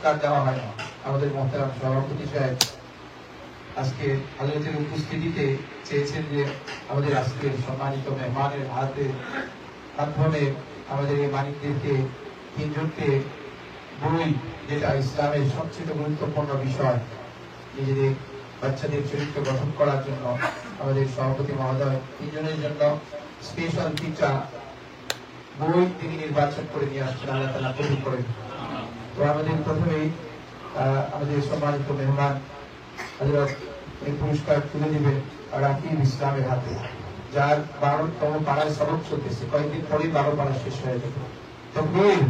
পুরস্কার দেওয়া হয় না। আমাদের মহতারাম সভাপতি সাহেব আজকে আলোচনার উপস্থিতিতে চেয়েছেন যে আমাদের আজকের সম্মানিত মেহমানের মাধ্যমে আমাদের এই মানিকদেরকে তিনজনকে বই, যেটা ইসলামের সবচেয়ে গুরুত্বপূর্ণ বিষয়, নিজেদের বাচ্চাদের চরিত্র গঠন করার জন্য আমাদের সভাপতি মহোদয় তিনজনের জন্য স্পেশাল টিচার বই তিনি নির্বাচন করে নিয়ে আসছেন। আল্লাহ তাআলা কবুল করেন। তো আমাদের প্রথমেই আমাদের সম্মানিত মেহমান হযরত এই পুরস্কার তুলে দিবেন রাকিব ইসলামের হাতে, যার 12তম পাড়ায় সবক চলতেছে। কয়েকদিন পরেই 12 পাড়া শেষ হয়ে যাবে। তাকবীর,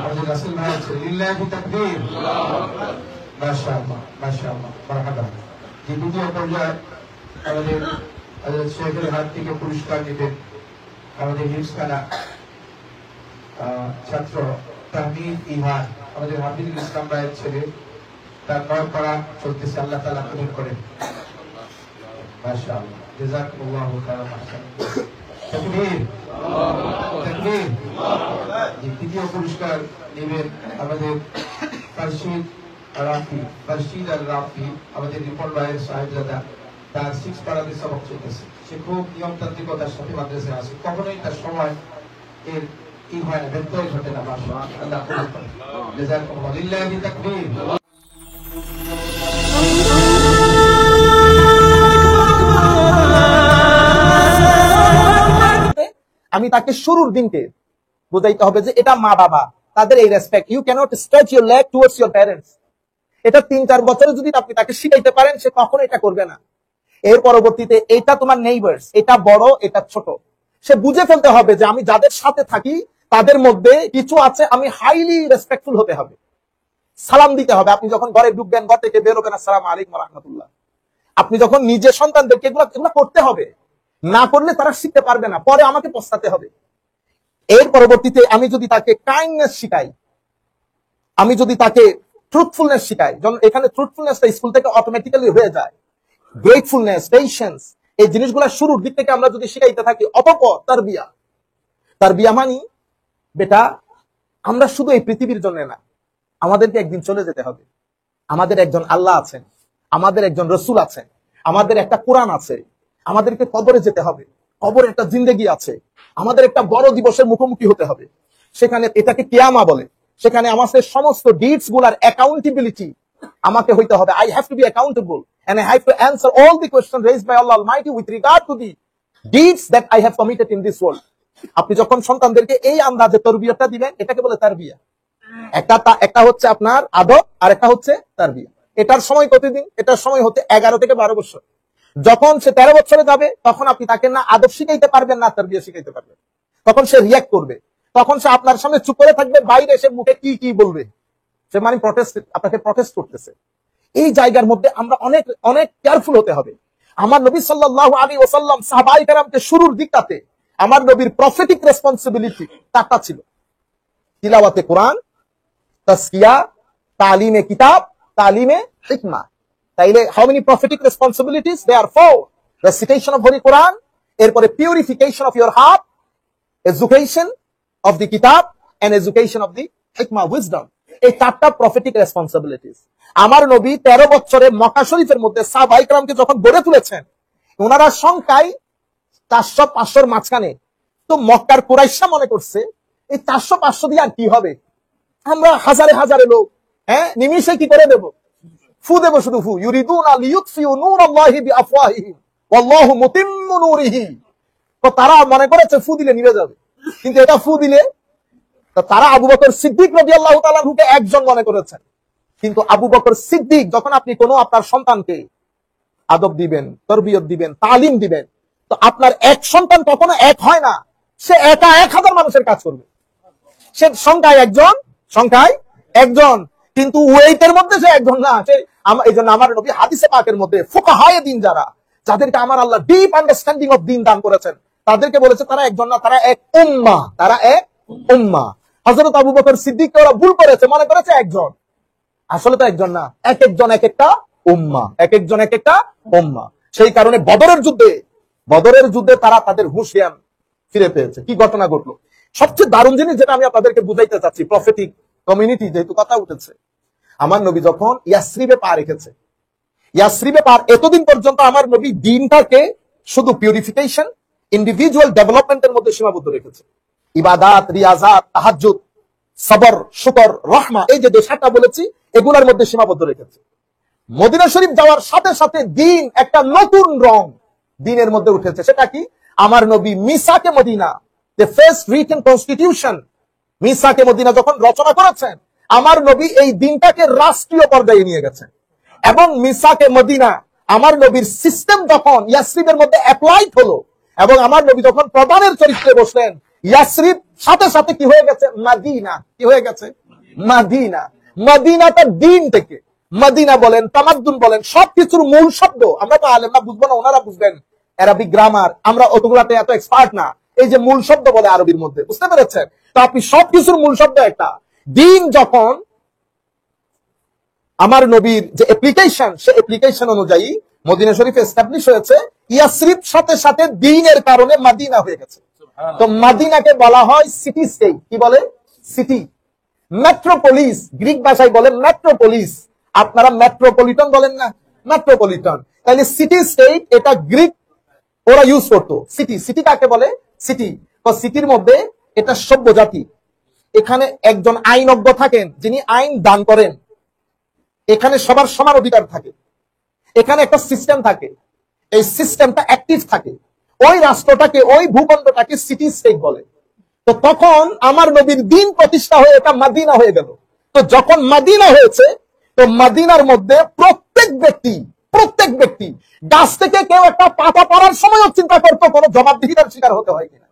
আমাদের রাসূল ভাই লিল্লাহি তাকবীর, মাশাআল্লাহ মাশাআল্লাহ, মারহাবা। যে দ্বিতীয় পর্যায়ে আমাদের হযরত শেখের হাত থেকে পুরস্কার নেবেন আমাদের হিফজখানা ছাত্র তাহমিদ ইমান, আমাদের হাফিজুল ইসলাম ভাইয়ের ছেলে, তার 9 পাড়া চলতেছে। আল্লাহ তাআলা কবুল করেন। মাশাআল্লাহ, জাযাকুমুল্লাহু খাইরান। তাকবীর তাকবীর। তৃতীয় পুরস্কার নেবেন আমাদের ফারশিদ আল রাফি, আমাদের রিপন ভাইয়ের সাহেবজাদা, তার 6 পাড়াতে সবক চলতেছে। সে খুব নিয়মতান্ত্রিকতার সাথে মাদ্রাসায় আসে, কখনোই তার সময় এর কি হয় না, ব্যত্যয় ঘটে না। মাশাআল্লাহ, আল্লাহ কবুল করেন। জাযাকুমুল্লাহু লিল্লাহি তাকবীর। আমি তাকে শুরুর দিনকে বুঝাইতে হবে যে এটা মা বাবা, তাদের এই respect. You cannot stretch your leg towards your parents. এটা 3-4 বছরে যদি আপনি তাকে শিখাইতে পারেন, সে কখনো এটা করবে না। এর পরবর্তীতে এটা তোমার নেইবার্স, এটা বড়, এটা ছোট, সে বুঝে ফেলতে হবে যে আমি যাদের সাথে থাকি তাদের মধ্যে কিছু আছে, আমি হাইলি রেসপেক্টফুল হতে হবে। সালাম দিতে হবে। আপনি যখন ঘরে ঢুকবেন, ঘর থেকে বেরোবেন, আসসালামু আলাইকুম ওয়া রাহমাতুল্লাহ। আপনি যখন নিজের সন্তানদেরকে এগুলো করতে হবে, না করলে তারা শিখতে পারবে না, পরে আমাকে পস্তাতে হবে। এর পরবর্তীতে আমি যদি তাকে কাইন্ডনেস শিখাই, আমি যদি তাকে ট্রুথফুলনেস শিখাই, এখানে ট্রুথফুলনেসটা স্কুল থেকে অটোমেটিক্যালি হয়ে যায়। গ্রেটফুলনেস, পেশেন্স, এই জিনিসগুলো শুরুর দিক থেকে আমরা যদি শিখাইতে থাকি। অতঃপর তারবিয়া মানি বেটা, আমরা শুধু এই পৃথিবীর জন্য না, আমাদেরকে একদিন চলে যেতে হবে। আমাদের একজন আল্লাহ আছেন, আমাদের একজন রসুল আছেন, আমাদের একটা কোরআন আছে, আমাদেরকে কবরে যেতে হবে, কবরে একটা জিন্দেগি আছে, আমাদের একটা বড় দিবসের মুখোমুখি হতে হবে। সেখানে এটাকে কিয়ামা বলে। সেখানে আমাদের সমস্ত ডিডস গুলার অ্যাকাউন্টেবিলিটি আমাকে হইতে হবে। I have to be accountable and I have to answer all the questions raised by Allah Almighty with regard to the deeds that I have committed in this world. আপনি যখন সন্তানদেরকে এই আন্দাজে তরবিয়তটা দিবেন, এটাকে বলে তারবিয়া। একটা হচ্ছে আপনার আদব, আর একটা হচ্ছে তারবিয়া। এটার সময় কতদিন? এটার সময় হতে 11 থেকে 12 বছর। যখন সে 13 বছরে যাবে, তখন আপনি তাকে না আদব শিখাইতে পারবেন, না তারবিয়া শিখাইতে পারবেন। তখন সে রিয়াক্ট করবে, তখন সে আপনার সামনে চুপ করে থাকবে, বাইরে এসে মুখে কি কি বলবে, সে মানে আপনাকে প্রটেস্ট করতেছে। এই জায়গার মধ্যে আমরা অনেক অনেক কেয়ারফুল হতে হবে। আমার নবী সাল্লাল্লাহু আলাইহি ওয়াসাল্লাম সাহাবায়ে কেরামকে শুরুর দিকটাতে আমার নবীর প্রফেটিক রেসপন্সিবিলিটি চারটা ছিল: তিলাওয়াতে কোরআন, তাসকিয়া, তালিমে কিতাব, তালিমে হিকমা। তাইলে how many prophetic responsibilities? There 4: recitation of holy Quran, এরপরে purification of your heart, education of the কিতাব, এন্ড এডুকেশন অফ দি হিকমা, উইজডম। এই চারটা প্রফেটিক রেসপন্সিবিলিটিস আমার নবী 13 বছরে মক্কা শরীফের মধ্যে সাহাবায়ে কেরামকে যখন গড়ে তুলেছেন, ওনারা সংখ্যায় 400-500 মাঝখানে। তো মক্কার কুরাইশরা মনে করছে এই 400-500 দিয়ে আর কি হবে, আমরা হাজারে হাজারে লোক, নিমিষে কি করে দেব, ফু দেব, শুধু ফু। ইউরিদুনা লিইউতফিউ নূরাল্লাহি বিআফওয়াহিহিম ওয়াল্লাহু মুতিম্মু নূরিহি। তো তারা মনে করেছে ফু দিলে নিভে যাবে, কিন্তু এটা ফু দিলে, তো তারা আবু বকর সিদ্দিক রাদিয়াল্লাহু তাআলা আনহুকে একজন মনে করেছেন। কিন্তু আবু বকর সিদ্দিক, যখন আপনি কোনো আপনার সন্তানকে আদব দিবেন, তরবিয়ত দিবেন, তালিম দিবেন, তো আপনার এক সন্তান কখনো এক হয় না, সে একা 1000 মানুষের কাজ করবে। সে সংখ্যায় একজন, কিন্তু ওয়েটের মধ্যে সে একজন না। এই জন্য আমার নবী হাদিসে পাকের মধ্যে ফুকাহায়ে দ্বীন, যাদেরকে আমার আল্লাহ ডিপ আন্ডারস্ট্যান্ডিং অফ দ্বীন দান করেছেন, তাদেরকে বলেছে তারা একজন না, তারা এক উম্মাহ, তারা এক উম্মাহ। হযরত আবু বকর সিদ্দিককে ওরা ভুল করেছে, মনে করেছে একজন, আসলে তো একজন না, এক একজন এক একটা উম্মাহ, এক একজন এক একটা উম্মাহ। সেই কারণে বদরের যুদ্ধে তারা তাদের হুঁশ জ্ঞান ফিরে পেয়েছে। কি ঘটনা ঘটলো? সবচেয়ে দারুণ জিনিস যেটা আমি আপনাদেরকে বুঝাইতে চাচ্ছি, প্রফেটিক কমিউনিটি যেহেতু কথা উঠেছে, আমার নবী যখন ইয়াসরিবে পা রেখেছে, ইয়াসরিবে পা এতদিন পর্যন্ত আমার নবী দিনটাকে শুধু পিউরিফিকেশন, ইন্ডিভিজুয়াল ডেভেলপমেন্টের মধ্যে সীমাবদ্ধ রেখেছে। ইবাদাত, রিয়াজাত, তাহাজ্জুদ, সবর, শুকর, রহমা, এই যে 7টা বলেছি, এগুলোর মধ্যে সীমাবদ্ধ রেখেছে। মদিনা শরীফ যাওয়ার সাথে সাথে দিন একটা নতুন রং দিনের মধ্যে উঠেছে। সেটা কি? আমার নবী মিসাকে Medina, the first written constitution, মিসাকে মদিনা যখন রচনা করেছেন, আমার নবী এই দিনটাকে রাষ্ট্রীয় পর্যায়ে নিয়ে গেছেন। এবং মিসাকে মদিনা আমার নবীর সিস্টেম যখন ইয়াসরিবের মধ্যে অ্যাপ্লাইড হলো, এবং আমার নবী যখন প্রধানের চরিত্রে বসলেন, ইয়াসরিব সাথে সাথে কি হয়ে গেছে? মাদিনা। কি হয়ে গেছে? মাদিনা। মাদিনাটা দিন থেকে, মদিনা বলেন, তামাদ্দুন বলেন, সবকিছুর মূল শব্দ। আমরা তো আলেমরা বুঝবো না, ওনারা বুঝবেন আরবিক গ্রামার, আমরা অতগুলাতে এত এক্সপার্ট না। এই যে মূল শব্দ বলে আরবির মধ্যে, বুঝতে পেরেছেন? তো আপনি সবকিছুর মূল শব্দ একটা। দিন যখন আমার নবীর যে অ্যাপ্লিকেশন, সে অ্যাপ্লিকেশন অনুযায়ী মদিনা শরীফ এস্টাবলিশ হয়েছে, ইয়াসরিব সাথে সাথে দিনের কারণে মাদিনা হয়ে গেছে। তো মাদিনাকে বলা হয় সিটি স্টেট। কি বলে? সিটি। মেট্রোপলিস, গ্রিক ভাষায় বলে মেট্রোপলিস, আপনারা মেট্রোপলিটন বলেন না? মেট্রোপলিটন। তাহলে সিটি স্টেট, এটা গ্রিক ওরা ইউজ করতো। সিটি, সিটি কাকে বলে? সিটি। তো সিটির মধ্যে এটা সভ্য জাতি, এখানে একজন আইনজ্ঞ থাকেন যিনি আইন দান করেন, এখানে সবার সমান অধিকার থাকে, এখানে একটা সিস্টেম থাকে, এই সিস্টেমটা অ্যাক্টিভ থাকে, ওই রাষ্ট্রটাকে, ওই ভূখণ্ডটাকে সিটি স্টেট বলে। তো তখন আমার নবীর দিন প্রতিষ্ঠা হয়ে এটা মাদিনা হয়ে গেল। তো যখন মাদিনা হয়েছে, তো মাদিনার মধ্যে প্রত্যেক ব্যক্তি গাছ থেকে কেউ একটা পাতা পড়ার সময়ও চিন্তা করতো কোন জবাবদিহিতার শিকার হতে হয় কিনা।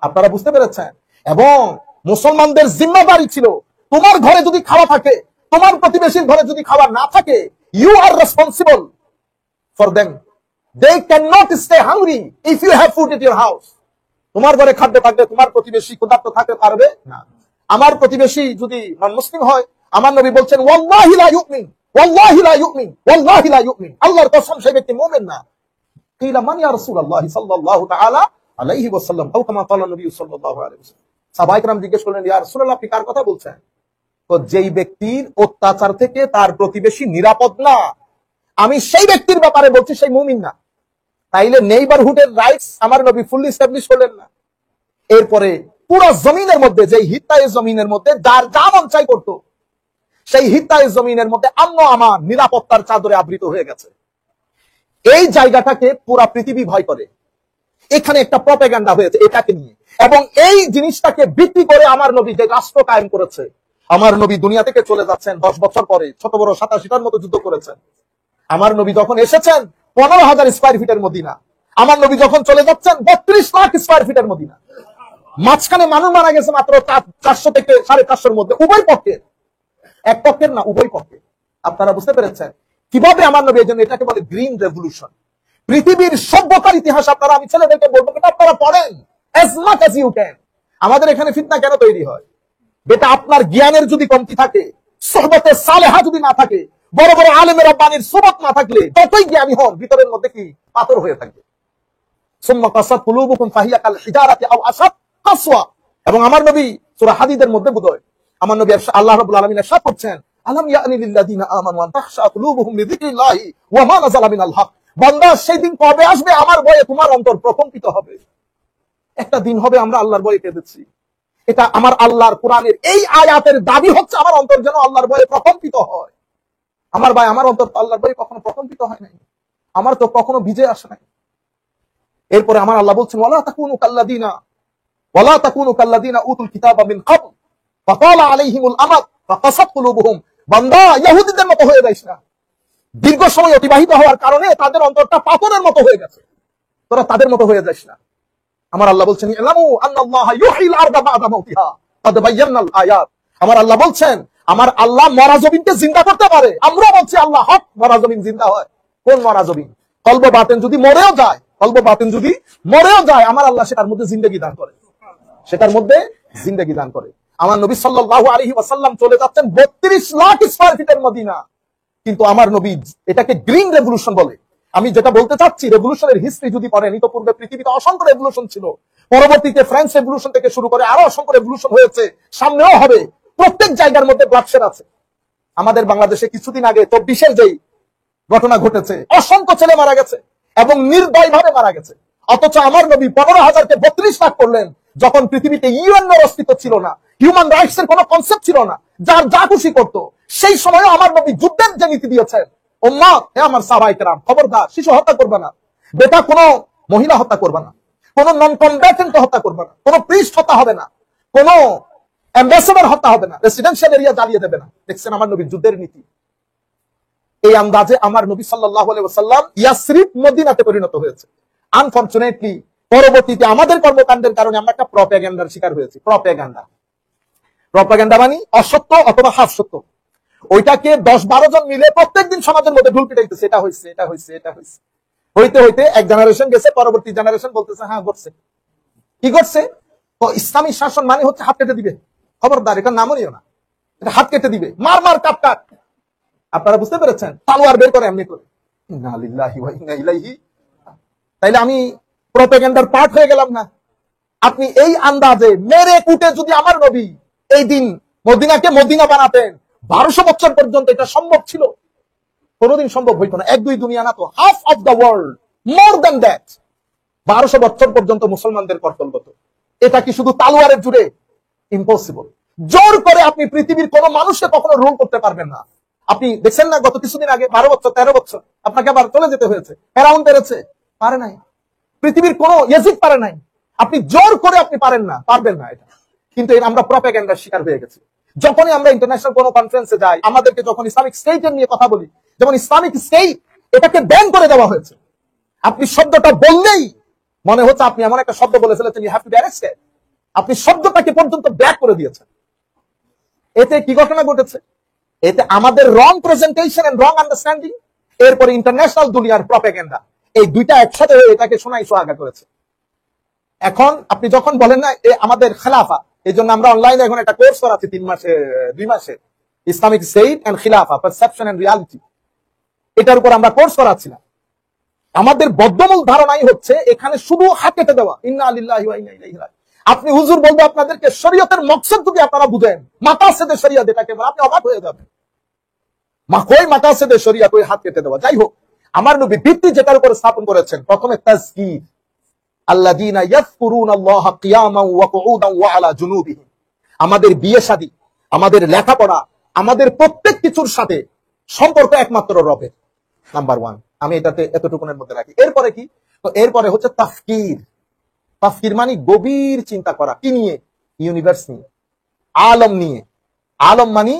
আপনারা বুঝতে পেরেছেন? এবং মুসলমানদের জিম্মাদারি ছিল, তোমার ঘরে যদি খাওয়া থাকে, তোমার প্রতিবেশীর ঘরে যদি খাওয়া না থাকে, you are responsible for them. They can not stay hungry if you have food at your house. তোমার ঘরে খাদ্য থাকলে তোমার প্রতিবেশী ক্ষুধার্ত থাকতে পারবে না। আমার প্রতিবেশী যদি নন মুসলিম হয়, আমার নবী বলছেন ওয়াল্লাহি লা ইউমিন, ওয়াল্লাহি লা ইউমিন, ওয়াল্লাহি লা ইউমিন, আল্লাহর কসম সেই ব্যক্তি মুমিন না। কিলা মান ইয়া রাসূলুল্লাহ সাল্লাল্লাহু তাআলা আলাইহি ওয়াসাল্লাম, আও কামা ক্বালা নবী সাল্লাল্লাহু আলাইহি ওয়াসাল্লাম। সাহাবায়ে কেরাম জিজ্ঞেস করলেন, ইয়া রাসূলুল্লাহ, আপনি কার কথা বলছেন? তো যেই ব্যক্তির অত্যাচার থেকে তার প্রতিবেশী নিরাপদ না, আমি সেই ব্যক্তির ব্যাপারে বলছি, সেই মুমিন না। তাইলে নেইবারহুডের রাইটস আমার নবী ফুললি এস্টাবলিশ করলেন না। এরপরে পুরো জমিনের মধ্যে, যে হিত্তায়ে জমিনের মধ্যে যার যা মন চাই করতো, সেই হিত্তায়ে জমিনের মধ্যে আমন আমান, নিরাপত্তার চাদরে আবৃত হয়ে গেছে। এই জায়গাটাকে পুরা পৃথিবী ভয় করে। এখানে একটা প্রপাগান্ডা হয়েছে এটাকে নিয়ে, এবং এই জিনিসটাকে ভিত্তি করে আমার নবী যে রাষ্ট্র কায়েম করেছে। আমার নবী দুনিয়া থেকে চলে যাচ্ছেন 10 বছর পরে, ছোট বড় 87টার মতো যুদ্ধ করেছেন। আমার নবী যখন এসেছেন 15,000 স্কয়ার ফিটের মদিনা, আমার নবী যখন চলে যাচ্ছেন 32 লাখ স্কয়ার ফিটের মদিনা। মাঝখানে মানুষ মারা গেছে মাত্র 400 থেকে 450 মধ্যে, উভয় পক্ষের, এক পক্ষের না, উভয় পক্ষের। আপনারা বুঝতে পেরেছেন কিভাবে আমার নবী, এজন্য এটাকে বলে গ্রিন রেভলিউশন। পৃথিবীর সভ্যতার ইতিহাস আপনারা, আমি ছেলেদেরকে বলবো এটা আপনারা পড়েন as much as you can। আমাদের এখানে ফিতনা কেন তৈরি হয়? বেটা, আপনার জ্ঞানের যদি কমতি থাকে, সোহবতে সালেহা যদি না থাকে, বড় বড় আলেমের রব্বানির সোহবত না থাকলে, যতই জ্ঞানী হন, ভিতরের মধ্যে কি পাথর হয়ে থাকবে। সুম্মা কাসাত কুলুবুকুম ফাহিয়া কাল হিজারাতি আও আসাদ কাসওয়া। এবং আমার নবী সূরা হাদীদের মধ্যে বোধহয় আমার নবী আল্লাহ রাব্বুল আলামিন ইরশাদ করছেন, আলাম ইয়ানি লিল্লাযিনা আমানু আন তাখশা কুলুবুহুম লিযিকরিল্লাহি ওয়া মা নাযালা মিনাল হক। বান্দা, সেই দিন কবে আসবে আমার ভয়ে তোমার অন্তর প্রকম্পিত হবে। একটা দিন হবে আমরা আল্লাহর ভয়ে কেঁদেছি। এটা আমার আল্লাহর কোরআনের এই আয়াতের দাবি হচ্ছে আমার অন্তর যেন আল্লাহর ভয়ে প্রকম্পিত হয়। আমার ভাই, আমার অন্তর তো আল্লাহর ভয়ে কখনো প্রকম্পিত হয় নাই, আমার তো কখনো ভিজে আসে নাই। এরপরে আমার আল্লাহ বলছেন, ওয়ালা তাকুনু কাল্লাযিনা উতুল কিতাবা মিন ক্বাবল ফাতালা আলাইহিমুল আমাদ ফাকাসাত কুলুবুহুম। বান্দা, ইহুদীদের মতো হয়ে যাইস না। দীর্ঘ সময় অতিবাহিত হওয়ার কারণে তাদের অন্তরটা পাথরের মতো হয়ে গেছে, তোরা তাদের মতো হয়ে যাস না। আমার আল্লাহ বলছেন, ইলামু আন্নাল্লাহা ইউহিল আরদা বা'দা মাউতিহা ক্বাদ বায়্যানাল আয়াত। আমার আল্লাহ বলছেন, আমার আল্লাহ মরা জমিনকে জিন্দা করতে পারে। আমরা বলছি আল্লাহ হক, মরা জমিন জিন্দা হয়। কোন মরা জমিন? কলব বাতেন যদি মরেও যায়, কলব বাতেন যদি মরেও যায়, আমার আল্লাহ সেটার মধ্যে জিন্দেগি দান করে, সেটার মধ্যে জিন্দেগি দান করে। আমার নবী সাল্লাল্লাহু আলাইহি ওয়াসাল্লাম চলে যাচ্ছেন 32 লাখ স্কয়ার ফিটের মদিনা, কিন্তু আমার নবী এটাকে গ্রিন রেভলিউশন বলে। আমি যেটা বলতে চাচ্ছি, রেভলিউশনের হিস্ট্রি যদি পড়েন, ইতোপূর্বে পৃথিবীতে অসংখ্য রেভলিউশন ছিল, পরবর্তীতে ফ্রেঞ্চ রেভলিউশন থেকে শুরু করে আরো অসংখ্য রেভলিউশন হয়েছে, সামনেও হবে। প্রত্যেক জায়গার মধ্যে ব্লাডশেড আছে। আমাদের বাংলাদেশে কিছুদিন আগে 24-এর যেই ঘটনা ঘটেছে, অসংখ্য ছেলে মারা গেছে এবং নির্দয় ভাবে মারা গেছে। অথচ আমার নবী 15,000-কে 32 লাখ করলেন যখন পৃথিবীতে ইউএনওর অস্তিত্ব ছিল না, হিউম্যান রাইটস এর কোনো কনসেপ্ট ছিল না, যার যা খুশি করতো। সেই সময় আমার নবী যুদ্ধের যে নীতি দিয়েছেন, উম্মাত হে আমার সাহাবায়ে কেরাম, খবরদার শিশু হত্যা করবে না, বেটা কোনো মহিলা হত্যা করবে না, কোন নন কমব্যাটেন্ট হত্যা করবে না, কোন প্রিস্ট হত্যা হবে না, কোন অ্যাম্বাসেডর হত্যা হবে না, রেসিডেন্সিয়াল এরিয়া জ্বালিয়ে দেবে না। দেখছেন আমার নবীর যুদ্ধের নীতি। এই আন্দাজে আমার নবী সাল্লাল্লাহু আলাইহি ওয়াসাল্লাম ইয়াসরিব মদিনাতে পরিণত হয়েছে। আনফরচুনেটলি পরবর্তীতে আমাদের কর্মকাণ্ডের কারণে আমরা একটা প্রপাগান্ডার শিকার হয়েছি। প্রপাগান্ডা মানে অসত্য অথবা হাফ সত্য। ওইটাকে 10-12 জন মিলে প্রত্যেকদিন সমাজের মধ্যে ঢুল পিটাইতেছে, এটা হয়েছে, এটা হয়েছে, এটা হয়েছে। হইতে হইতে এক জেনারেশন গেছে, পরবর্তী জেনারেশন বলতেছে হ্যাঁ ঘটছে। কি ঘটছে? তো ইসলামী শাসন মানে হচ্ছে হাত কেটে দিবে। খবরদার, এটা নামও নিও না, এটা হাত কেটে দিবে, মার মার কাট কাট। আপনারা বুঝতে পেরেছেন? তালোয়ার বের করে এমনি করে। ইন্না লিল্লাহি ওয়া ইন্না ইলাইহি। তাইলে আমি প্রপাগান্ডার পার্ট হয়ে গেলাম না? আপনি এই আন্দাজে মেরে কুটে যদি আমার নবী এই দিন মদিনাকে মদিনা বানাতেন, 1200 বছর পর্যন্ত এটা সম্ভব ছিল? কোনোদিন সম্ভব হইতো না। 1-2 দুনিয়া না তো, half of the world, more than that 1200 বছর পর্যন্ত মুসলমানদের কর্তব্য। এটা কি শুধু তালোয়ারের জুড়ে? ইম্পসিবল। জোর করে আপনি পৃথিবীর কোন মানুষকে কখনো রুল করতে পারবেন না। আপনি দেখছেন না গত কিছুদিন আগে 12 বছর 13 বছর আপনাকে আবার চলে যেতে হয়েছে। ফেরাউন পেরেছে, পারে নাই। পৃথিবীর কোন ইয়াজিদ পারে নাই। আপনি জোর করে আপনি পারেন না, পারবেন না এটা। কিন্তু আমরা প্রপাগান্ডার শিকার হয়ে গেছি। যখনই আমরা ইন্টারন্যাশনাল কোন কনফারেন্সে যাই, আমাদেরকে যখন ইসলামিক স্টেটের নিয়ে কথা বলি, যেমন ইসলামিক স্টেট এটাকে ব্যান করে দেওয়া হয়েছে। আপনি শব্দটা বললেই মনে হচ্ছে আপনি এমন একটা শব্দ বলে ফেলেছেন, you have to be arrested. আপনি শব্দটাকে পর্যন্ত ব্যাক করে দিয়েছেন। এতে কি ঘটনা ঘটেছে? এতে আমাদের রং প্রেজেন্টেশন এন্ড রং আন্ডারস্ট্যান্ডিং, এরপরে ইন্টারন্যাশনাল দুনিয়ার প্রপাগান্ডা, এই দুইটা একসাথে হয়ে এটাকে সোনাই সোহাগা করেছে। এখন আপনি যখন বলেন না আমাদের খেলাফা, এই জন্য আমরা অনলাইনে এখন একটা কোর্স করাচ্ছি 2 মাসে, ইসলামিক স্টেট এন্ড খিলাফা, পারসেপশন এন্ড রিয়ালিটি। এটার উপর আমরা কোর্স করাচ্ছিলাম। আমাদের বদ্ধমূল ধারণাই হচ্ছে এখানে শুধু হাত কেটে দেওয়া। ইন্না লিল্লাহি ওয়া ইন্না ইলাইহি রাজিউন। আপনি হুজুর বলবো আপনাদেরকে শরীয়তের মাকসাদ যদি আপনারা বুঝেন, মাকাসেদে শরিয়াত এটাকে বলে, আপনি অবাক হয়ে যাবেন। কই মাকাসেদে শরিয়াত, কই হাত কেটে দেওয়া। যাই হোক, আমার নবী ভিত্তি যেটার উপর স্থাপন করেছেন, প্রথমে তাজকির, আল্লাযীনা ইয়াযকুরুনাল্লাহা কিয়ামান ওয়া কুউদান ওয়া আলা জুনুবিহিম। আমাদের বিয়ে শাদী, আমাদের লেখাপড়া, আমাদের প্রত্যেক কিছুর সাথে সম্পর্ক একমাত্র রবের। নাম্বার 1, আমি এটাতে এতটুকুনের মধ্যে রাখি। এরপরে কি? তো এরপরে হচ্ছে তাফকির। তাফকির মানে গভীর চিন্তা করা। কি নিয়ে? ইউনিভার্স নিয়ে, আলম নিয়ে। আলম মানে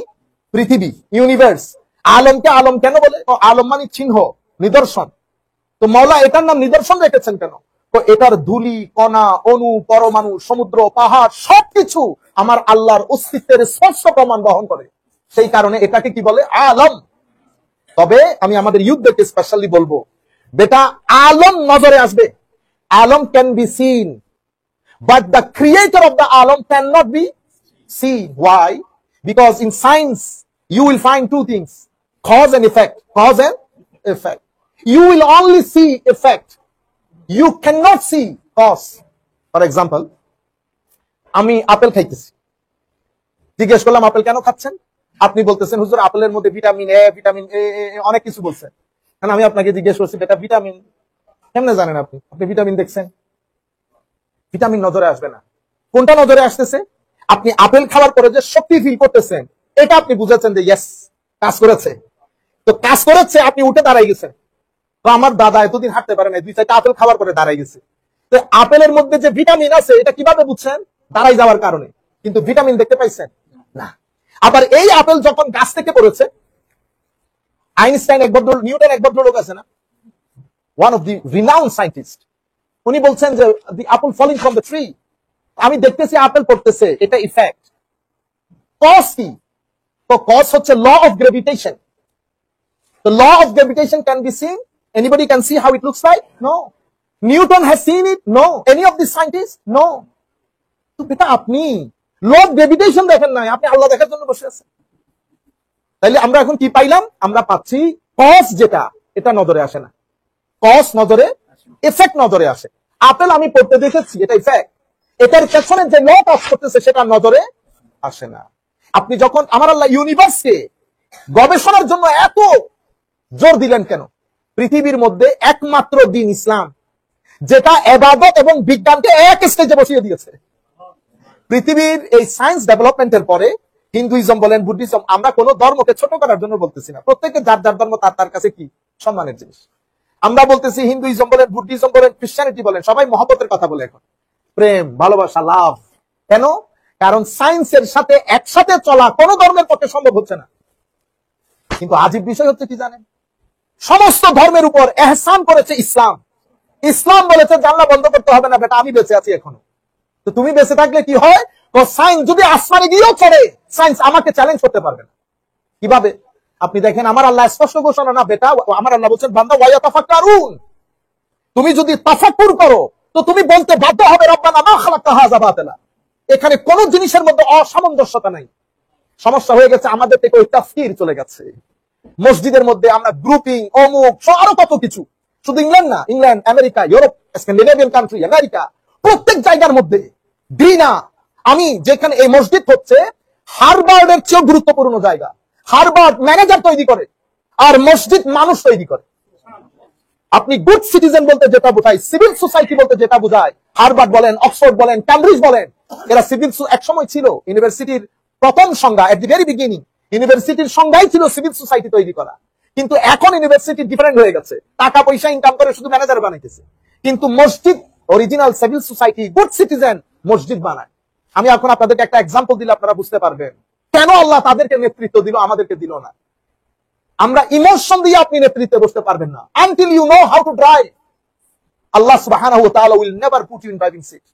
পৃথিবী, ইউনিভার্স। আলমকে আলম কেন বলে? আলম মানে চিহ্ন, নিদর্শন। তো মাওলা এটার নাম নিদর্শন রেখেছেন কেন? তো এটার ধূলি, কণা, অণু, পরমাণু, সমুদ্র, পাহাড় সবকিছু আমার আল্লাহর অস্তিত্বের স্পষ্ট প্রমাণ বহন করে। সেই কারণে এটাকে কি বলে? আলম। তবে আমি আমাদের ইউথদেরকে স্পেশালি বলবো, বেটা আলম নজরে আসবে। আলম can be seen, but the creator of the আলম can not be seen. Why? Because in science you will find 2 things, cause and effect. Cause and effect. You will only see effect, you cannot see cause. For example, আমি apple খাইতেছি, জিজ্ঞেস করলাম apple কেন খাচ্ছেন? আপনি বলতেছেন হুজুর আপেলের মধ্যে ভিটামিন এ, ভিটামিন এ, অনেক কিছু বলছেন। কারণ আমি আপনাকে জিজ্ঞেস করছি বেটা ভিটামিন কেমনে জানেন আপনি? আপনি ভিটামিন দেখছেন? ভিটামিন নজরে আসবে না। কোনটা নজরে আসতেছে? আপনি আপেল খাওয়ার পরে যে শক্তি ফিল করতেছেন, এটা আপনি বুঝেছেন যে ইয়েস কাজ করেছে। তো কাজ করেছে, আপনি উঠে দাঁড়াই গেছেন। তো আমার দাদা এতদিন হাঁটতে পারে না, 2-4টা আপেল খাওয়ার পরে দাঁড়াই গেছে। তো আপেলের মধ্যে যে ভিটামিন আছে, এটা কিভাবে বুঝছেন? দাঁড়াই যাওয়ার কারণে। কিন্তু ভিটামিন দেখতে পাইছেন না। আবার এই আপেল যখন গাছ থেকে পড়েছে, আইনস্টাইন এক ভদ্র, নিউটন এক ভদ্রলোক আছে না, one of the renowned scientist, উনি বলছেন যে the apple falling from the tree. আমি দেখতেছি আপেল পড়তেছে, এটা ইফেক্ট। কজ কি? তো কজ হচ্ছে law of gravitation. The law of gravitation can be seen. Anybody can see how it looks like? No. Newton has seen it? No. Any of the scientists? No. তো বেটা আপনি ল of gravitation দেখেন নাই, আপনি আল্লাহ দেখার জন্য বসে আছেন। তাইলে আমরা এখন কি পাইলাম? আমরা পাচ্ছি কজ যেটা, এটা নজরে আসে না। কজ নজরে, এফেক্ট নজরে আসে। আপেল আমি পড়তে দেখেছি, এটা ইফেক্ট। এটার পেছনে যে ল কাজ করতেছে সেটা নজরে আসে না। আপনি যখন আমার আল্লাহ ইউনিভার্সকে গবেষণার জন্য এত জোর দিলেন কেন? পৃথিবীর মধ্যে একমাত্র দিন ইসলাম যেটা ইবাদত এবং বিজ্ঞানকে এক স্টেজে বসিয়ে দিয়েছে। পৃথিবীর এই সায়েন্স ডেভেলপমেন্টের পরে হিন্দুইজম বলেন, বুদ্ধিজম, আমরা কোনো ধর্মকে ছোট করার জন্য বলতেছি না, প্রত্যেকে যার যার ধর্ম তার কাছে কি সম্মানের জিনিস। আমরা বলতেছি হিন্দুইজম বলেন, বুদ্ধিজম বলেন, খ্রিস্টানিটি বলেন, সবাই মহব্বতের কথা বলে এখন, প্রেম, ভালোবাসা, লাভ। কেন? কারণ সায়েন্সের সাথে একসাথে চলা কোন ধর্মের পক্ষে সম্ভব হচ্ছে না। কিন্তু আজীব বিষয় হচ্ছে কি জানেন, সমস্ত ধর্মের উপর এহসান করেছে ইসলাম। ইসলাম বলেছে জানলা বন্ধ করতে হবে না বেটা, আমি বেঁচে আছি এখনো। তো তুমি বেঁচে থাকলে কি হয়? সায়েন্স যদি আসমানে গিয়েও চলে, সায়েন্স আমাকে চ্যালেঞ্জ করতে পারবে না। কিভাবে? আপনি দেখেন, আমার আল্লাহ স্পষ্ট ঘোষণা না বেটা, আমার আল্লাহ বলছেন বান্দা ওয়ায়াতাফাক্কারুন, তুমি যদি তাফাক্কুর করো তো তুমি বলতে বাধ্য হবে রব্বানা মা খালাকতা হাযা বাতিলা। এখানে কোন জিনিসের মধ্যে অসামঞ্জস্যতা নাই। সমস্যা হয়ে গেছে আমাদের থেকে, ওই তাফসীর চলে গেছে। মসজিদের মধ্যে আমরা গ্রুপিং, অমুক, আরো কত কিছু। শুধু ইংল্যান্ড না, England, America, Europe, Scandinavian country, America, প্রত্যেক জায়গার মধ্যে ঘৃণা। আমি যেখানে এই মসজিদ হচ্ছে হার্ভার্ডের চেয়েও গুরুত্বপূর্ণ জায়গা। হার্ভার্ড ম্যানেজার তৈরি করে আর মসজিদ মানুষ তৈরি করে। আপনি গুড সিটিজেন বলতে যেটা বোঝায়, সিভিল সোসাইটি বলতে যেটা বোঝায়, হার্ভার্ড বলেন, অক্সফোর্ড বলেন, ক্যামব্রিজ বলেন, এরা সিভিল, এক সময় ছিল ইউনিভার্সিটির প্রথম সংজ্ঞা, এট দি ভেরি বিগিনিং ইউনিভার্সিটির সংজ্ঞাই ছিল সিভিল সোসাইটি তৈরি করা। কিন্তু এখন ইউনিভার্সিটি ডিফারেন্ট হয়ে গেছে, টাকা পয়সা ইনকাম করে শুধু ম্যানেজার বানাইতেছে। কিন্তু মসজিদ original civil society, good citizen মসজিদ বানায়। আমি এখন আপনাদেরকে একটা এক্সাম্পল দিলে আপনারা বুঝতে পারবেন কেন আল্লাহ তাদেরকে নেতৃত্ব দিল, আমাদেরকে দিল না। আমরা ইমোশন দিয়ে আপনি নেতৃত্বে বসতে পারবেন না। Until you know how to drive, Allah সুবহানাহু ওয়া তাআলা will never put you in driving seat.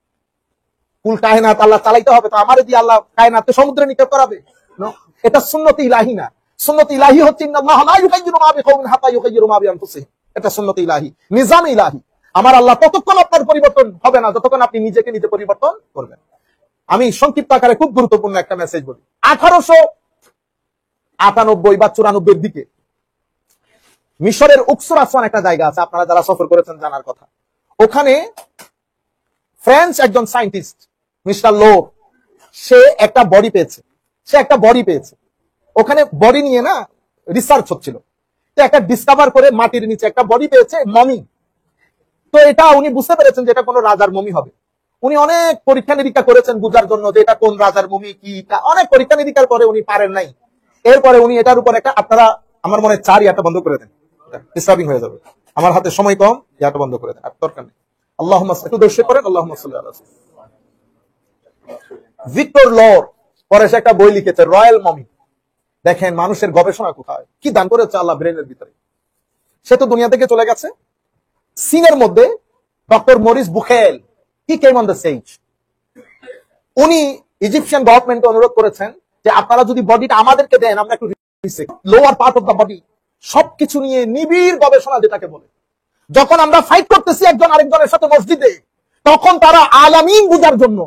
কুল কায়নাত আল্লাহ চালাইতে হবে, তো আমারে দিয়ে আল্লাহ কায়নাতকে সমুদ্রে নিক্ষেপ করাবে? নো, এটা সুন্নতে ইলাহি না। সুন্নতে ইলাহি হচ্ছে ইন্নাল্লাহা লা ইউগাইয়িরু মা বিকাওমিন হাত্তা ইউগাইয়িরু মা বিআনফুসিহিম। এটা সুন্নতে ইলাহি, নিজাম ইলাহি। আমার আল্লাহ ততক্ষণ আপনার পরিবর্তন হবে না যতক্ষণ আপনি নিজেকে নিজে পরিবর্তন করবেন। আমি সংক্ষিপ্ত আকারে খুব গুরুত্বপূর্ণ একটা মেসেজ বলি। 1898 বা 94 দিকে মিশরের উকসুর আসওয়ান একটা জায়গা আছে, আপনারা যারা সফর করেছেন জানার কথা। ওখানে ফ্রেঞ্চ একজন সায়েন্টিস্ট মিস্টার লোর, সে একটা বডি পেয়েছে। ওখানে বডি নিয়ে না রিসার্চ হচ্ছিল, তো একটা ডিসকভার করে মাটির নিচে একটা বডি পেয়েছে, মমি। তো এটা উনি বুঝতে পেরেছেন যে এটা কোনো রাজার মমি হবে। উনি অনেক পরীক্ষা নিরীক্ষা করেছেন বুঝার জন্য যে এটা কোন রাজার মমি, কি, অনেক পরীক্ষা নিরীক্ষার পরে উনি পারেন নাই। এরপরে উনি এটার উপর একটা, আপনারা আমার মনে 4 ইয়াটা বন্ধ করে দেন, ডিস্টার্বিং হয়ে যাবে, আমার হাতে সময় কম, ইয়াটা বন্ধ করে দেন, আর দরকার নেই। আল্লাহুম্মা একটু দর্শে করেন, আল্লাহুম্মা সাল্লি আলা সাইয়্যিদিনা। ভিক্টর লর পরে সে একটা বই লিখেছে, রয়্যাল মমি। দেখেন মানুষের গবেষণা কোথায়, কি দান করেছে আল্লাহ ব্রেনের ভিতরে। সে তো দুনিয়া থেকে চলে গেছে। সিনের মধ্যে doctor Maurice Bucaille, he came on the stage. উনি ইজিপশিয়ান গভর্নমেন্টকে অনুরোধ করেছেন যে আপনারা যদি বডিটা আমাদেরকে দেন, আমরা একটু lower part of the body সবকিছু নিয়ে নিবিড় গবেষণা যেটাকে বলে। যখন আমরা ফাইট করতেছি একজন আরেকজনের সাথে মসজিদে, তখন তারা আলামিন বুঝার জন্য,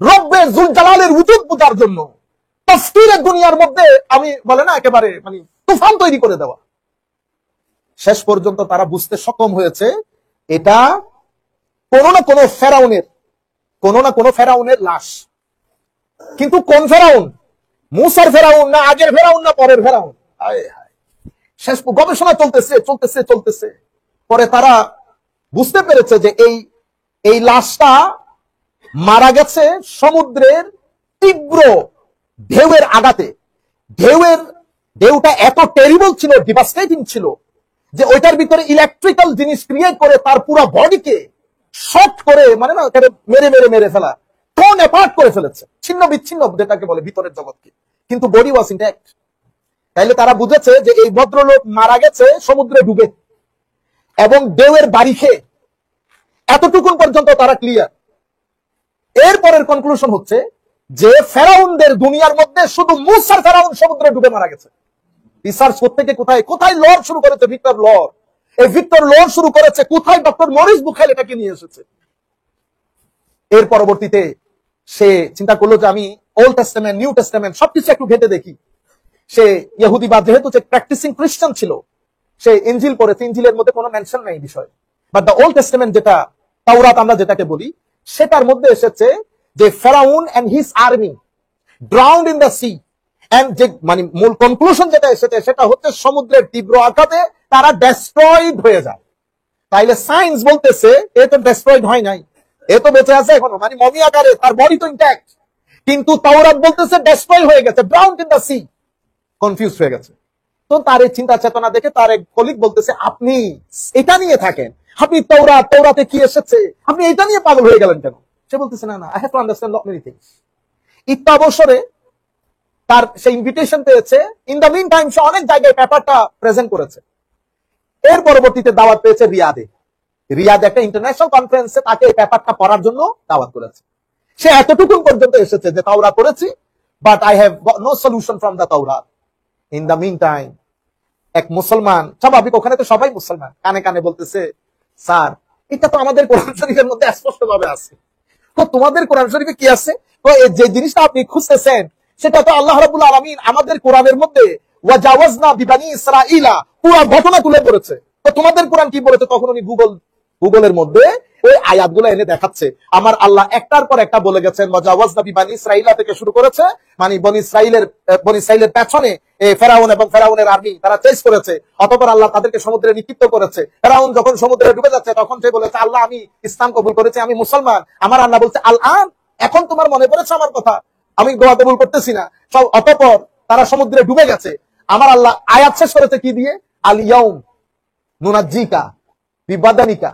রব্বে জুল জালালের উজুদ বুঝার জন্য, তাফসীরের দুনিয়ার মধ্যে আমি বলে না একেবারে মানে তুফান তৈরি করে দেওয়া। শেষ পর্যন্ত তারা বুঝতে সক্ষম হয়েছে এটা কোন না কোন ফেরাউনের লাশ। কিন্তু কোন ফেরাউন? মুসার ফেরাউন না আগের ফেরাউন না পরের ফেরাউন? শেষ গবেষণা চলতেছে। পরে তারা বুঝতে পেরেছে যে এই লাশটা মারা গেছে সমুদ্রের তীব্র ঢেউয়ের আঘাতে। ঢেউটা এত টেরিবল ছিল, ডিভাস্টেটিং ছিল, যে ওইটার ভিতরে ইলেকট্রিক্যাল জিনিস ক্রিয়েট করে তার পুরো বডিকে শর্ট করে, মানে না মেরে ফেলা, টোন অ্যাপার্ট করে ফেলেছে, ছিন্ন বিচ্ছিন্ন যেটাকে বলে ভিতরের জগৎকে। কিন্তু বডি ওয়াজ ইনট্যাক্ট। তাইলে তারা বুঝেছে যে এই ভদ্রলোক মারা গেছে সমুদ্রে ডুবে এবং ঢেউয়ের বাড়ি খেয়ে। এতটুকুন পর্যন্ত তারা ক্লিয়ার। এরপরের কনক্লুশন হচ্ছে যে ফেরাউনদের দুনিয়ার মধ্যে শুধু মুসার ফেরাউন সমুদ্রে ডুবে মারা গেছে। রিসার্চ করতে গিয়ে কোথায় লর শুরু করেছে ভিক্টর লর। এই ভিক্টর লর শুরু করেছে কোথায়? ডক্টর মরিস বুখেল এটাকে নিয়ে এসেছে। এর পরবর্তীতে সে চিন্তা করলো যে আমি ওল্ড টেস্টামেন্ট, নিউ টেস্টামেন্ট সবকিছু একটু ঘেটে দেখি। সে ইহুদিবাদ, যেহেতু যে প্র্যাকটিসিং খ্রিস্টান ছিল, সে ইনজিল পড়েছে। ইনজিলের মধ্যে কোনো মেনশন নাই এই বিষয়ে, বাট দ্য ওল্ড টেস্টামেন্ট যেটা তাওরাত আমরা যেটাকে বলি, সেটার মধ্যে এসেছে যে ফেরাউন and his army drowned in the sea, and যে মানে মূল কনক্লুশন যেটা এসেছে সেটা হচ্ছে সমুদ্রের তীব্র আঘাতে তারা ডেস্ট্রয়েড হয়ে যায়। তাইলে সায়েন্স বলতেছে এ তো ডেস্ট্রয়েড হয় নাই, এ তো বেঁচে আছে এখনো, মানে মমি আকারে, তার বডি তো ইনট্যাক্ট, কিন্তু তাওরাত বলতেছে ডেস্ট্রয় হয়ে গেছে, drowned in the sea, confuse হয়ে গেছে। তো তার এই চিন্তা চেতনা দেখে তার এক কলিগ বলতেছে আপনি এটা নিয়ে থাকেন, আপনি তৌরাতে কি এসেছে, আপনি এটা নিয়ে পাগল হয়ে গেলেন কেন? সে বলতেছে না I have to understand lot many things. ইত্যা অবসরে তার সেই ইনভিটেশন পেয়েছে। ইন দ্য মিন টাইম সে অনেক জায়গায় পেপারটা প্রেজেন্ট করেছে। এর পরবর্তীতে দাওয়াত পেয়েছে রিয়াদে একটা ইন্টারন্যাশনাল কনফারেন্সে তাকে এই পেপারটা পড়ার জন্য দাওয়াত করেছে। সে এতটুকু পর্যন্ত এসেছে যে তাওরাত পড়েছি, but I have got no solution from the তাওরাত। ইন দ্য মিন টাইম এক মুসলমান, স্বাভাবিক ওখানে তো সবাই মুসলমান, কানে কানে বলতেছে স্যার এটা তো আমাদের কোরআন শরীফের মধ্যে স্পষ্ট ভাবে আছে, তো তোমাদের কোরআন শরীফে কি আছে? তো যে জিনিসটা আপনি খুঁজতেছেন সেটা তো আল্লাহ রাব্বুল আলামিন আমাদের কোরআনের মধ্যে ওয়াজাওয়াজনা বিবানি ইসরাঈলা পুরো ঘটনা তুলে ধরেছে। তো তোমাদের কোরআন কি বলেছে? তখন উনি গুগলের মধ্যে ওই আয়াতগুলো এনে দেখাচ্ছে। আমার আল্লাহ একটার পর একটা বলে গেছেন, ওয়াজাওয়াজনা বিবানি ইসরাঈলা থেকে শুরু করেছে, মানে বনি ইসরাঈলের পেছনে ফেরাউন এবং ফেরাউনের আর্মি তারা চেস করেছে, অতঃপর আল্লাহ তাদেরকে সমুদ্রে নিক্ষিপ্ত করেছে। ফেরাউন যখন সমুদ্রে ডুবে যাচ্ছে তখন সে বলেছে আল্লাহ আমি ইসলাম কবুল করেছি, আমি মুসলমান। আমার আল্লাহ বলছে আল আন, এখন তোমার মনে পড়েছে আমার কথা, আমি দোয়া কবুল করতেছি না। সব অতঃপর তারা সমুদ্রে ডুবে গেছে। আমার আল্লাহ আয়াত শেষ করেছে কি দিয়ে? আল ইয়াউম নুনাজ্জিকা বিবাদানিকা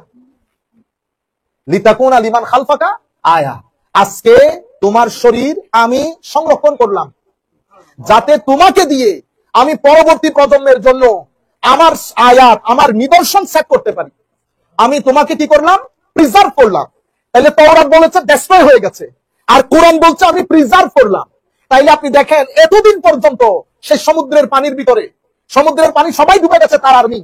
লিতাকুনা লিমান খালফাকা আয়া, আজকে তোমার শরীর আমি সংরক্ষণ করলাম যাতে তোমাকে দিয়ে আমি পরবর্তী প্রজন্মের জন্য আমার আয়াত, আমার নিদর্শন সেট করতে পারি। আমি তোমাকে কি করলাম? প্রিজার্ভ করলাম। তাহলে তাওরাত বলেছে ডেস্ট্রয় হয়ে গেছে, আর কোরআন বলছে আমি প্রিজার্ভ করলাম। তাইলে আপনি দেখেন এতদিন পর্যন্ত সে সমুদ্রের পানির ভিতরে, সমুদ্রের পানি সবাই ডুবে গেছে তার আর্মি,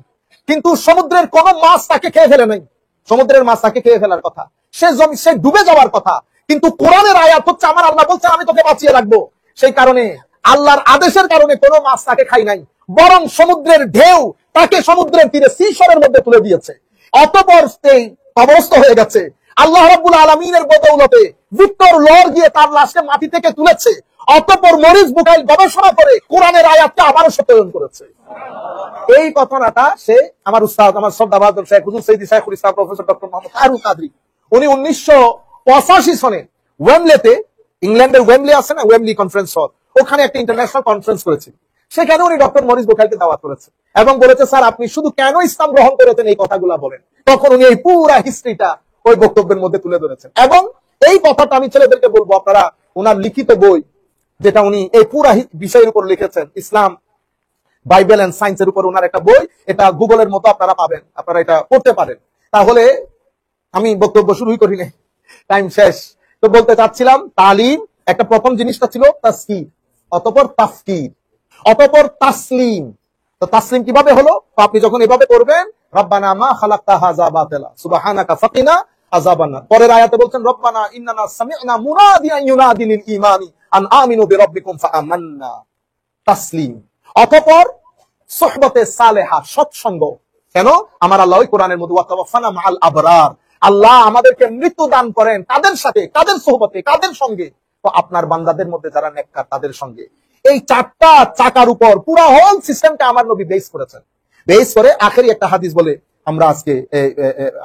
কিন্তু সমুদ্রের কোন মাছ তাকে খেয়ে ফেলে নাই। সমুদ্রের মাছ তাকে খেয়ে ফেলার কথা, সে ডুবে যাওয়ার কথা, কিন্তু কোরআনের আয়াত হচ্ছে আমার আল্লাহ বলছে আমি তোকে বাঁচিয়ে রাখবো। সেই কারণে আল্লাহর আদেশের কারণে কোনো মাছ তাকে খাই নাই, বরং সমুদ্রের ঢেউ তাকে সমুদ্রের তীরে সিশরের মধ্যে তুলে দিয়েছে। অতঃপর সেই অবস্থা হয়ে গেছে। আল্লাহ রাব্বুল আলামিনের বদৌলতে ভিক্টর লর গিয়ে তার লাশকে মাটি থেকে তুলেছে। অতঃপর মরিস বুকাইল গবেষণা করে কোরআনের আয়াতটা আবারও সত্যায়ন করেছে। এই ঘটনাটা সে আমার উস্তাদ, আমার শ্রদ্ধাভাজন শেখ হুজুর সৈয়দ শাইখুল ইসলাম প্রফেসর ডক্টর মোহাম্মদ তারুল কাদরি, উনি 1985 সনে ওয়েমলেতে, ইংল্যান্ডের ওয়েমলে আছে না, ওয়েমলি কনফারেন্স হল, ওখানে একটা ইন্টারন্যাশনাল কনফারেন্স করেছেন। সেখানে উনি ডক্টর মরিস বুকাইলকে দাওয়াত করেছে এবং বলেছে স্যার আপনি শুধু কেন ইসলাম গ্রহণ করেছেন এই কথাগুলা বলেন। তখন উনি এই পুরা হিস্ট্রিটা ওই বক্তব্যের মধ্যে তুলে ধরেছেন। এবং এই কথাটা আমি ছেলেদেরকে বলবো, আপনারা ওনার লিখিত বই যেটা উনি এই পুরা বিষয়ের উপর লিখেছেন, ইসলাম বাইবেল এন্ড সায়েন্সের উপর ওনার একটা বই, এটা গুগলের মতো আপনারা পাবেন, আপনারা এটা পড়তে পারেন। তাহলে আমি বক্তব্য শুরুই করি নাই, টাইম শেষ। তো বলতে চাচ্ছিলাম তালিম একটা প্রথম জিনিসটা ছিল তাসকির, অতঃপর তাফকির, অতঃপর তাসলিম। তো তাসলিম কিভাবে হলো? আপনি যখন এভাবে করবেন রব্বানা মা খালাকতা হাযা বাতিলা সুবহানাকা ফাকিনা আযাবান্নার, পরের আয়াতে বলছেন রব্বানা ইন্নানা সামি'না মুনাদিয়ান ইউনাদি লিল ঈমানি আন আমিনু বিরাব্বিকুম ফাআমান্না। তাসলিম। অতঃপর সুহবতে সালেহা, সৎসঙ্গ। কেন? আমার আল্লাহ ওই কোরআনের মধ্যে ওয়াতাওয়াফানা মাআল আবরার, আল্লাহ আমাদেরকে মৃত্যু দান করেন কাদের সাথে? কাদের সুহবতে, কাদের সঙ্গে? তো আপনার বান্দাদের মধ্যে যারা নেককার তাদের সঙ্গে। এই চারটা চাকার উপর পুরো হোল সিস্টেমটা আমার নবী বেস করেছেন। বেস করে আখেরি একটা হাদিস বলে আমরা আজকে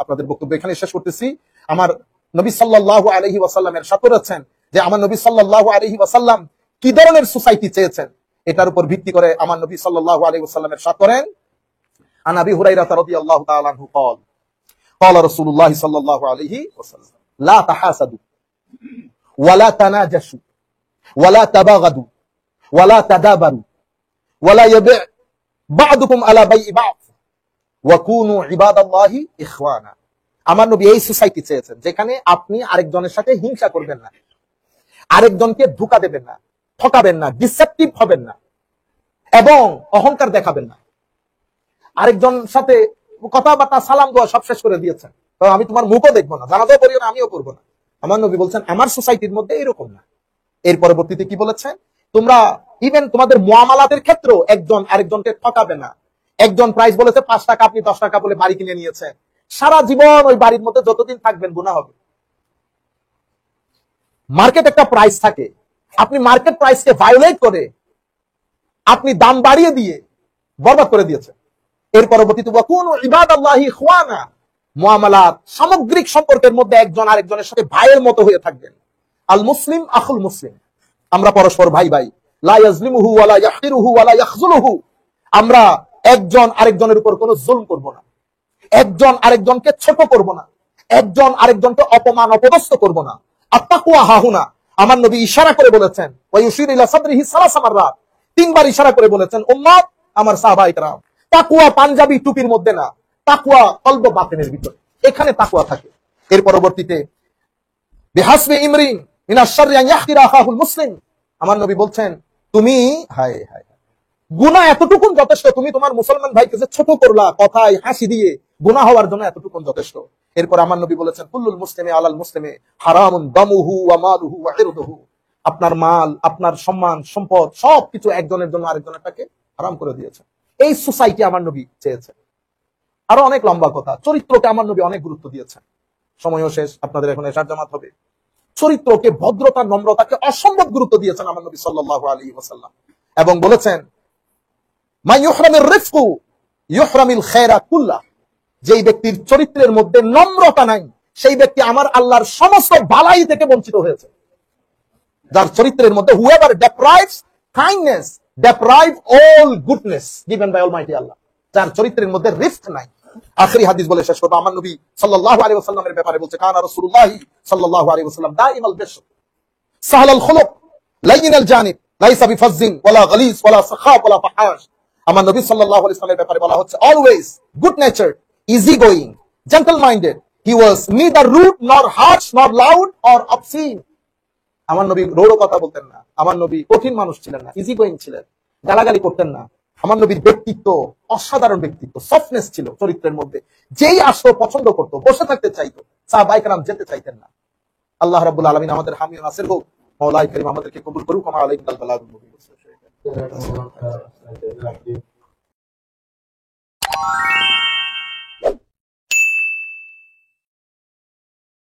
আপনাদের বক্তব্য এখানে শেষ করতেছি। আমার নবী সাল্লাল্লাহু আলাইহি ওয়াসাল্লামের সাথে করেছেন যে আমার নবী সাল্লাল্লাহু আলাইহি ওয়াসাল্লাম কি ধরনের সোসাইটি চেয়েছেন, এটার উপর ভিত্তি করে আমার নবী সাল্লাল্লাহু আলাইহি ওয়াসাল্লামের সাথে করেন। আন আবি হুরায়রা রাদিয়াল্লাহু তাআলা আনহু قال قال رسول الله صلى الله عليه وسلم لا تحاسدوا ولا تناجشوا ولا تباغضوا ولا تدابروا ولا يبيع بعضكم على بيع بعض وكونوا عباد الله اخوانا। আমার নবী এই সোসাইটি চেয়েছেন যেখানে আপনি আরেকজনের সাথে হিংসা করবেন না, আরেকজনকে ধোঁকা দেবেন না, ঠকাবেন না, ডিসেপটিভ হবেন না এবং অহংকার দেখাবেন না। আরেকজন সাথে কথাবার্তা সালাম দোয়া সব শেষ করে দিয়েছেন, তো আমি তোমার মুখও দেখবো না, জানাজাও করিও না, আমিও করবো না। আমার নবী বলছেন আমার সোসাইটির মধ্যে এরকম না। এর পরবর্তীতে কি বলেছেন? তোমরা ইভেন তোমাদের মুআমালাতের ক্ষেত্রেও একজন আরেকজনকে ঠকাবে না। একজন প্রাইস বলেছে 5 টাকা, আপনি 10 টাকা বলে বাড়ি কিনে নিয়েছেন, সারা জীবন ওই বাড়ির মধ্যে যতদিন থাকবেন গুনাহ হবে। মার্কেট একটা প্রাইস থাকে, আপনি মার্কেট প্রাইসকে ভায়োলেট করে আপনি দাম বাড়িয়ে দিয়ে বরবাদ করে দিয়েছেন। এর পরবর্তীতে ওয়াকুনু ইবাদাল্লাহি ইখওয়ানা, মুআমালাত সামগ্রিক সম্পর্কের মধ্যে একজন আরেকজনের সাথে ভাইয়ের মতো হয়ে থাকবেন। আল মুসলিম আখুল মুসলিম, আমরা পরস্পর ভাই ভাই। লা ইয়াজলিমুহু ওয়া লা ইয়াহকিরুহু ওয়া লা ইয়াখযুলুহু, আমরা একজন আরেকজনের উপর কোনো জুলম করব না, একজন আরেকজনকে ছোট করব না, একজন আরেকজনকে অপমান অপদস্থ করব না। আত্তাকওয়া হাহুনা, আমার নবী ইশারা করে বলেছেন, ওয়া ইউশিরু ইলা সাদরিহি সালাসা মাররাত, তিনবার ইশারা করে বলেছেন উম্মত আমার সাহাবায়ে কেরাম, তাকওয়া পাঞ্জাবি টুপির মধ্যে না, তাকওয়া কলব বাতিনের ভিতরে, এখানে তাকওয়া থাকে। এর পরবর্তীতে বিহাসবি ইমরিন মিনাশ শাররি আন ইয়াহকিরা আখাহুল মুসলিম, আমার নবী বলছেন তুমি হায় হায় গুনাহ এতটুকুন যথেষ্ট, তুমি তোমার মুসলমান ভাইকে যে ছোট করলা কথায় হাসি দিয়ে, গুনাহ হওয়ার জন্য এতটুকুন যথেষ্ট। এরপর আমার নবী বলেছেন কুল্লুল মুসলিমি আলাল মুসলিমি হারামুন দামুহু ওয়া মালুহু ওয়া ইরদুহু, আপনার মাল, আপনার সম্মান, সম্পদ সবকিছু একজনের জন্য আরেকজনেরটাকে হারাম করে দিয়েছে। এই সোসাইটি আমার নবী চেয়েছে। আরো অনেক লম্বা কথা, চরিত্রকে আমার নবী অনেক গুরুত্ব দিয়েছেন। সময়ও শেষ, আপনাদের এখন এশার জামাত হবে। চরিত্রকে, ভদ্রতা, নম্রতাকে অসম্ভব গুরুত্ব দিয়েছেন আমার নবী সাল্লাল্লাহু আলাইহি ওয়াসাল্লাম, এবং বলেছেন মা ইউহরামির রিফকু ইউহরামিল খায়রা কুল্লাহ, যেই ব্যক্তির চরিত্রের মধ্যে নম্রতা নাই সেই ব্যক্তি আমার আল্লাহর সমস্ত ভালাই থেকে বঞ্চিত হয়েছে। যার চরিত্রের মধ্যে whoever deprives kindness deprive all goodness given by almighty Allah, যার চরিত্রের মধ্যে রিফক নাই। আখেরি হাদিস বলে শেষ করব, আমার নবী সাল্লাল্লাহু আলাইহি ওয়াসাল্লামের ব্যাপারে বলছে কানা রাসূলুল্লাহ সাল্লাল্লাহু আলাইহি ওয়াসাল্লাম দাইমাল বিশর সাহলাল খুলুক লাইনাল জানিব লাইসা বিফাজ্জিন ওয়ালা গালিজ ওয়ালা সাখাব ওয়ালা ফাহাশ। আমার নবী সাল্লাল্লাহু আলাইহি ওয়াসাল্লামের ব্যাপারে বলা হচ্ছে always good nature, easy going, gentle minded, he was neither rude nor harsh নর লাউড অর অবসিন। আমার নবী রৌড় কথা বলতেন না, আমার নবী কঠিন মানুষ ছিলেন না, ইজি গোয়িং ছিলেন, গালাগালি করতেন না। আমার নবীর ব্যক্তিত্ব অসাধারণ ব্যক্তিত্ব, সফটনেস ছিল চরিত্রের মধ্যে। যেই আসতো পছন্দ করতো, বসে থাকতে চাইতো, সাহাবায়ে কেরাম যেতে চাইতেন না। আল্লাহ রাব্বুল আলামিন আমাদের হামি ও নাসির হোক। মাওলাই কারীম আমাদেরকে কবুল করুক। ওয়া আলাইকুল বালাগুল মুবিন।